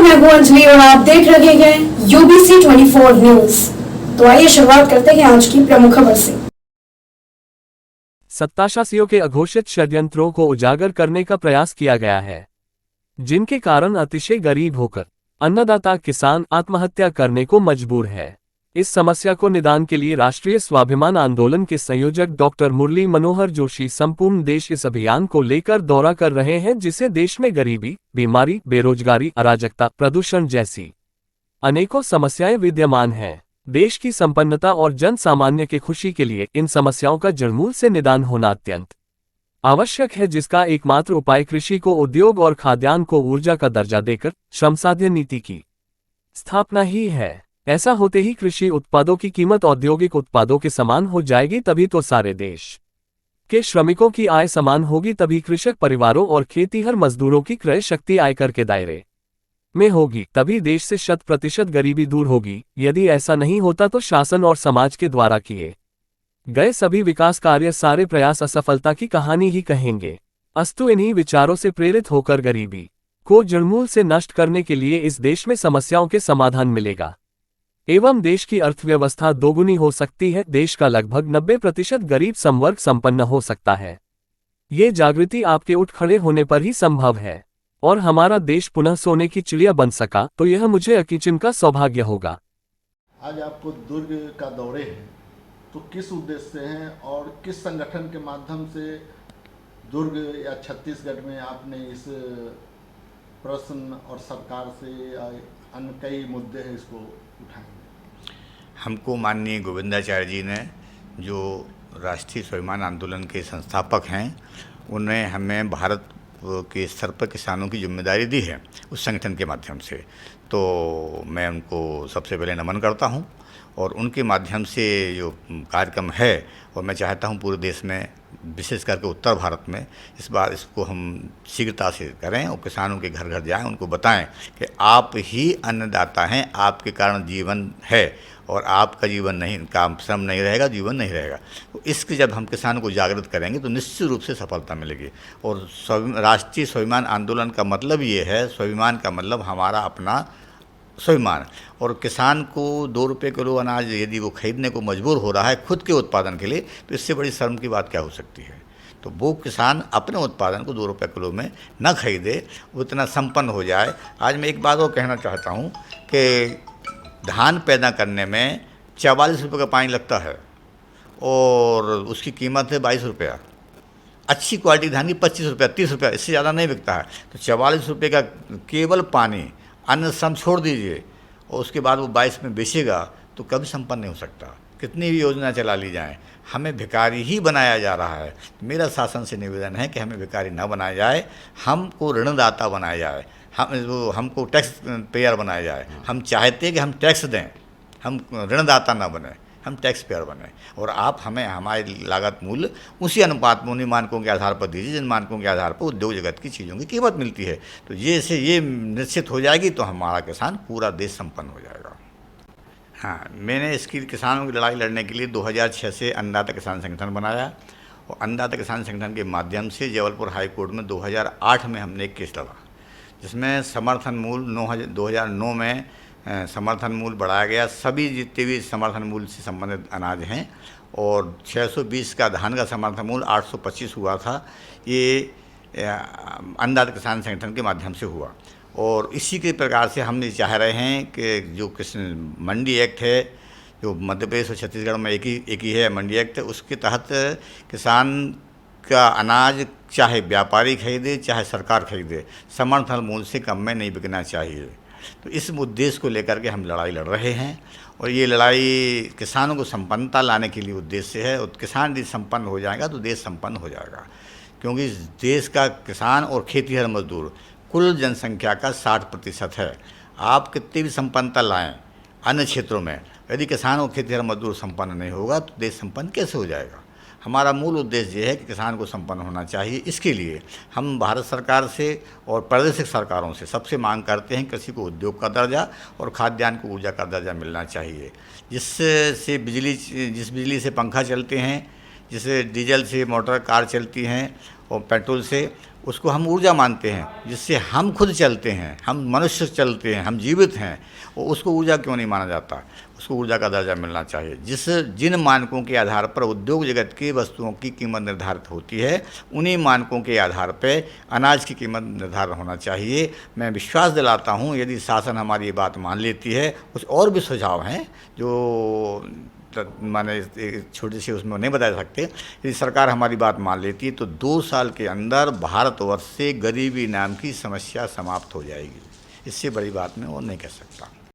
मैं हूं अंजलि और आप देख रहे हैं यूबीसी 24 न्यूज। तो आइए शुरुआत करते हैं आज की प्रमुख खबर से। सत्ताशासियों के अघोषित षड्यंत्रों को उजागर करने का प्रयास किया गया है, जिनके कारण अतिशय गरीब होकर अन्नदाता किसान आत्महत्या करने को मजबूर है। इस समस्या को निदान के लिए राष्ट्रीय स्वाभिमान आंदोलन के संयोजक डॉक्टर मुरली मनोहर जोशी संपूर्ण देश इस अभियान को लेकर दौरा कर रहे हैं, जिसे देश में गरीबी, बीमारी, बेरोजगारी, अराजकता, प्रदूषण जैसी अनेकों समस्याएं विद्यमान हैं। देश की संपन्नता और जन सामान्य की खुशी के लिए इन समस्याओं का जड़मूल से निदान होना अत्यंत आवश्यक है, जिसका एकमात्र उपाय कृषि को उद्योग और खाद्यान्न को ऊर्जा का दर्जा देकर श्रमसाध्य नीति की स्थापना ही है। ऐसा होते ही कृषि उत्पादों की कीमत औद्योगिक उत्पादों के समान हो जाएगी, तभी तो सारे देश के श्रमिकों की आय समान होगी, तभी कृषक परिवारों और खेतीहर मजदूरों की क्रय शक्ति आयकर के दायरे में होगी, तभी देश से 100% गरीबी दूर होगी। यदि ऐसा नहीं होता तो शासन और समाज के द्वारा किए गए सभी विकास कार्य, सारे प्रयास असफलता की कहानी ही कहेंगे। अस्तु इन्हीं विचारों से प्रेरित होकर गरीबी को जड़मूल से नष्ट करने के लिए इस देश में समस्याओं के समाधान मिलेगा एवं देश की अर्थव्यवस्था दोगुनी हो सकती है। देश का लगभग 90% गरीब समवर्ग संपन्न हो सकता है। ये जागृति आपके उठ खड़े होने पर ही संभव है और हमारा देश पुनः सोने की चिड़िया बन सका तो यह मुझे अकिंचन का सौभाग्य होगा। आज आपको दुर्ग का दौरे है, तो किस उद्देश्य से हैं और किस संगठन के माध्यम से दुर्ग या छत्तीसगढ़ में आपने इस प्रश्न और सरकार से अन्य कई मुद्दे हैं इसको उठाएंगे? हमको माननीय गोविंदाचार्य जी ने, जो राष्ट्रीय स्वाभिमान आंदोलन के संस्थापक हैं, उन्हें हमें भारत के स्तर पर किसानों की जिम्मेदारी दी है उस संगठन के माध्यम से। तो मैं उनको सबसे पहले नमन करता हूं और उनके माध्यम से जो कार्यक्रम है, और मैं चाहता हूं पूरे देश में, विशेष करके उत्तर भारत में इस बार इसको हम शीघ्रता से करें और किसानों के घर घर जाएं, उनको बताएं कि आप ही अन्नदाता हैं, आपके कारण जीवन है और आपका जीवन नहीं, काम श्रम नहीं रहेगा, जीवन नहीं रहेगा। तो इसके जब हम किसानों को जागृत करेंगे तो निश्चित रूप से सफलता मिलेगी। और राष्ट्रीय स्वाभिमान आंदोलन का मतलब ये है, स्वाभिमान का मतलब हमारा अपना स्वाभिमान, और किसान को 2 रुपये किलो अनाज यदि वो खरीदने को मजबूर हो रहा है खुद के उत्पादन के लिए, तो इससे बड़ी शर्म की बात क्या हो सकती है। तो वो किसान अपने उत्पादन को 2 रुपये किलो में न खरीदे, वो इतना संपन्न हो जाए। आज मैं एक बात और कहना चाहता हूँ कि धान पैदा करने में 44 रुपये का पानी लगता है और उसकी कीमत है 22 रुपया। अच्छी क्वालिटी धान की 25 रुपया, 30 रुपया, इससे ज़्यादा नहीं बिकता है। तो 44 रुपये का केवल पानी, अन्न श्रम छोड़ दीजिए, और उसके बाद वो 22 में बेचेगा, तो कभी संपन्न नहीं हो सकता। कितनी भी योजना चला ली जाए, हमें भिखारी ही बनाया जा रहा है। मेरा शासन से निवेदन है कि हमें भिखारी न बनाया जाए, हमको ऋणदाता बनाया जाए, हमको टैक्स पेयर बनाया जाए। हम चाहते हैं कि हम टैक्स दें, हम ऋणदाता न बने, हम टैक्स पेयर बने, और आप हमें हमारी लागत मूल्य उसी अनुपात में, उन्हीं मानकों के आधार पर दीजिए जिन मानकों के आधार पर उद्योग जगत की चीज़ों की कीमत मिलती है। तो ये निश्चित हो जाएगी तो हमारा किसान, पूरा देश संपन्न हो जाएगा। हाँ, मैंने इसकी किसानों की लड़ाई लड़ने के लिए 2006 से अन्नदाता किसान संगठन बनाया, और अन्नदाता किसान संगठन के माध्यम से जबलपुर हाई कोर्ट में 2008 में हमने एक केस लड़ा, जिसमें समर्थन मूल्य 2009 में समर्थन मूल्य बढ़ाया गया। सभी जितने भी समर्थन मूल्य से संबंधित अनाज हैं, और 620 का धान का समर्थन मूल्य 825 हुआ था। ये अन्नदाता किसान संगठन के माध्यम से हुआ, और इसी के प्रकार से हम ये चाह रहे हैं कि जो मंडी एक्ट है, जो मध्य प्रदेश और छत्तीसगढ़ में एक ही है मंडी एक्ट, उसके तहत किसान का अनाज चाहे व्यापारी खरीदे चाहे सरकार खरीदे, समर्थन मूल्य से कम में नहीं बिकना चाहिए। तो इस उद्देश्य को लेकर के हम लड़ाई लड़ रहे हैं, और ये लड़ाई किसानों को संपन्नता लाने के लिए उद्देश्य है। और किसान यदि संपन्न हो जाएगा तो देश संपन्न हो जाएगा, क्योंकि देश का किसान और खेतीहर मजदूर कुल जनसंख्या का 60% है। आप कितनी भी संपन्नता लाएं अन्य क्षेत्रों में, यदि किसान और खेतीहर मजदूर संपन्न नहीं होगा तो देश संपन्न कैसे हो जाएगा। हमारा मूल उद्देश्य ये है कि किसान को संपन्न होना चाहिए। इसके लिए हम भारत सरकार से और प्रादेशिक सरकारों से सबसे मांग करते हैं, कृषि को उद्योग का दर्जा और खाद्यान्न को ऊर्जा का दर्जा मिलना चाहिए, जिससे जिस बिजली से पंखा चलते हैं, जिससे डीजल से मोटर कार चलती हैं, और पेट्रोल से, उसको हम ऊर्जा मानते हैं, जिससे हम खुद चलते हैं, हम मनुष्य चलते हैं, हम जीवित हैं, और उसको ऊर्जा क्यों नहीं माना जाता? उसको ऊर्जा का दर्जा मिलना चाहिए। जिन मानकों के आधार पर उद्योग जगत की वस्तुओं की कीमत निर्धारित होती है, उन्हीं मानकों के आधार पर अनाज की कीमत निर्धारित होना चाहिए। मैं विश्वास दिलाता हूँ, यदि शासन हमारी ये बात मान लेती है। कुछ और भी सुझाव हैं जो माने छोटी सी उसमें नहीं बता सकते। यदि सरकार हमारी बात मान लेती है तो 2 साल के अंदर भारतवर्ष से गरीबी नाम की समस्या समाप्त हो जाएगी। इससे बड़ी बात मैं और नहीं कह सकता।